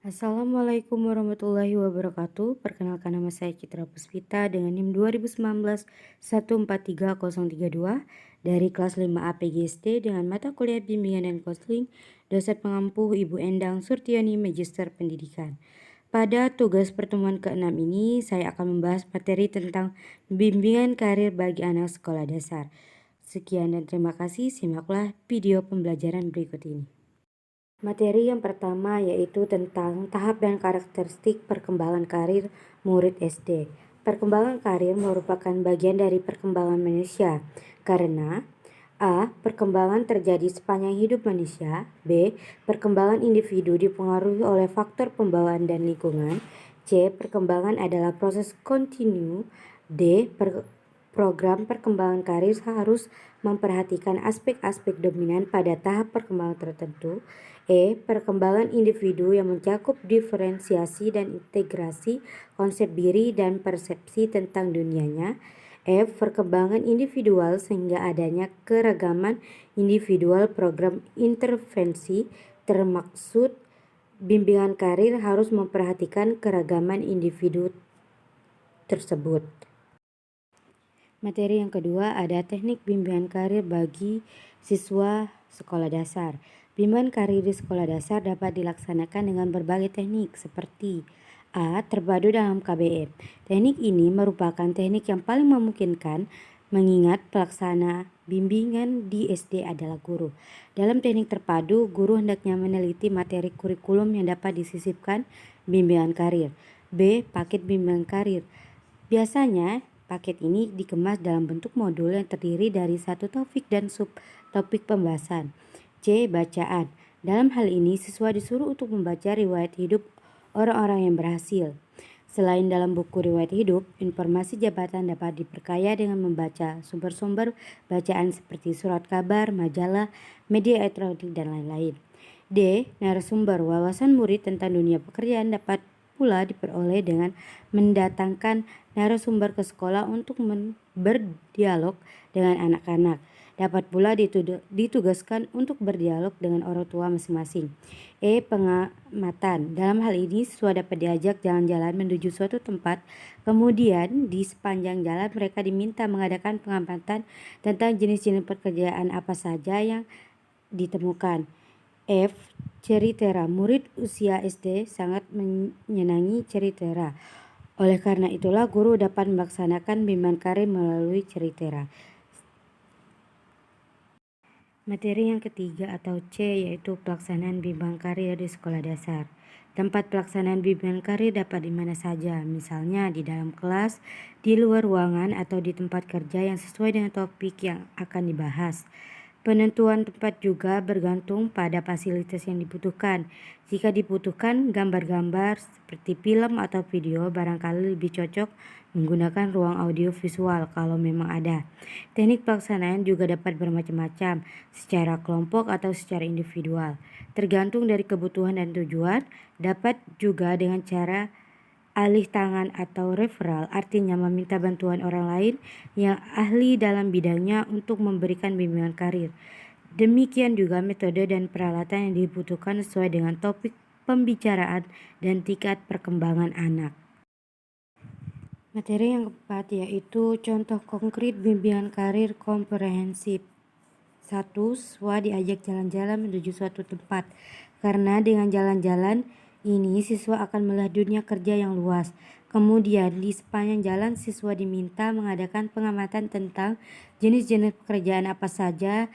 Assalamualaikum warahmatullahi wabarakatuh. Perkenalkan nama saya Citra Puspita dengan NIM 2019 143032 dari kelas 5A PGSD dengan mata kuliah bimbingan dan konseling dosen pengampu Ibu Endang Surtiani Magister Pendidikan. Pada tugas pertemuan ke-6 ini saya akan membahas materi tentang bimbingan karir bagi anak sekolah dasar. Sekian dan terima kasih, simaklah video pembelajaran berikut ini. Materi yang pertama yaitu tentang tahap dan karakteristik perkembangan karir murid SD. Perkembangan karir merupakan bagian dari perkembangan manusia karena A. Perkembangan terjadi sepanjang hidup manusia. B. Perkembangan individu dipengaruhi oleh faktor pembawaan dan lingkungan. C. Perkembangan adalah proses kontinu. D. Program perkembangan karir harus memperhatikan aspek-aspek dominan pada tahap perkembangan tertentu. E. Perkembangan individu yang mencakup diferensiasi dan integrasi konsep diri dan persepsi tentang dunianya. F. Perkembangan individual sehingga adanya keragaman individual program intervensi termaksud bimbingan karir harus memperhatikan keragaman individu tersebut. Materi yang kedua ada teknik bimbingan karir bagi siswa sekolah dasar. Bimbingan karir di sekolah dasar dapat dilaksanakan dengan berbagai teknik seperti A. Terpadu dalam KBM. Teknik ini merupakan teknik yang paling memungkinkan mengingat pelaksana bimbingan di SD adalah guru. Dalam teknik terpadu, guru hendaknya meneliti materi kurikulum yang dapat disisipkan bimbingan karir. B. Paket bimbingan karir. Biasanya paket ini dikemas dalam bentuk modul yang terdiri dari satu topik dan subtopik pembahasan. C. Bacaan. Dalam hal ini siswa disuruh untuk membaca riwayat hidup orang-orang yang berhasil. Selain dalam buku riwayat hidup, informasi jabatan dapat diperkaya dengan membaca sumber-sumber bacaan seperti surat kabar, majalah, media elektronik, dan lain-lain. D. Narasumber. Wawasan murid tentang dunia pekerjaan dapat pula diperoleh dengan mendatangkan narasumber ke sekolah untuk berdialog dengan anak-anak. Dapat pula ditugaskan untuk berdialog dengan orang tua masing-masing. E. Pengamatan. Dalam hal ini siswa dapat diajak jalan-jalan menuju suatu tempat. Kemudian di sepanjang jalan mereka diminta mengadakan pengamatan tentang jenis-jenis pekerjaan apa saja yang ditemukan. F. Ceritera. Murid usia SD sangat menyenangi ceritera. Oleh karena itulah guru dapat melaksanakan bimbingan karir melalui ceritera. Materi yang ketiga atau C yaitu pelaksanaan bimbingan karir di sekolah dasar. Tempat pelaksanaan bimbingan karir dapat di mana saja, misalnya di dalam kelas, di luar ruangan, atau di tempat kerja yang sesuai dengan topik yang akan dibahas. Penentuan tempat juga bergantung pada fasilitas yang dibutuhkan. Jika dibutuhkan gambar-gambar seperti film atau video, barangkali lebih cocok menggunakan ruang audio visual kalau memang ada. Teknik pelaksanaan juga dapat bermacam-macam, secara kelompok atau secara individual. Tergantung dari kebutuhan dan tujuan, dapat juga dengan cara alih tangan atau referral, artinya meminta bantuan orang lain yang ahli dalam bidangnya untuk memberikan bimbingan karir. Demikian juga metode dan peralatan yang dibutuhkan sesuai dengan topik pembicaraan dan tingkat perkembangan anak. Materi yang keempat yaitu contoh konkret bimbingan karir komprehensif. 1. Siswa diajak jalan-jalan menuju suatu tempat. Karena dengan jalan-jalan ini siswa akan melihat dunia kerja yang luas. Kemudian di sepanjang jalan siswa diminta mengadakan pengamatan tentang jenis-jenis pekerjaan apa saja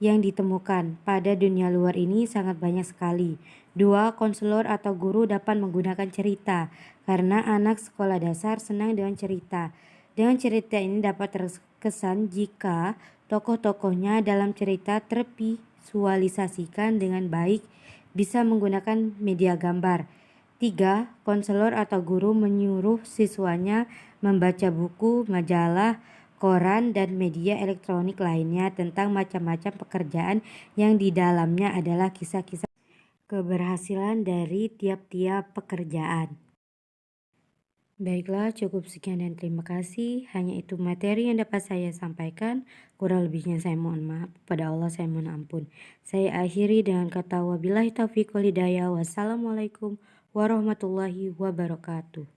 yang ditemukan pada dunia luar ini sangat banyak sekali. 2. Konselor atau guru dapat menggunakan cerita karena anak sekolah dasar senang dengan cerita. Dengan cerita ini dapat terkesan jika tokoh-tokohnya dalam cerita tervisualisasikan dengan baik, bisa menggunakan media gambar. 3. Konselor atau guru menyuruh siswanya membaca buku, majalah, koran, dan media elektronik lainnya tentang macam-macam pekerjaan yang di dalamnya adalah kisah-kisah keberhasilan dari tiap-tiap pekerjaan. Baiklah, cukup sekian dan terima kasih. Hanya itu materi yang dapat saya sampaikan. Kurang lebihnya saya mohon maaf. Pada Allah saya mohon ampun. Saya akhiri dengan kata wabillahi taufiq wal hidayah. Wassalamualaikum warahmatullahi wabarakatuh.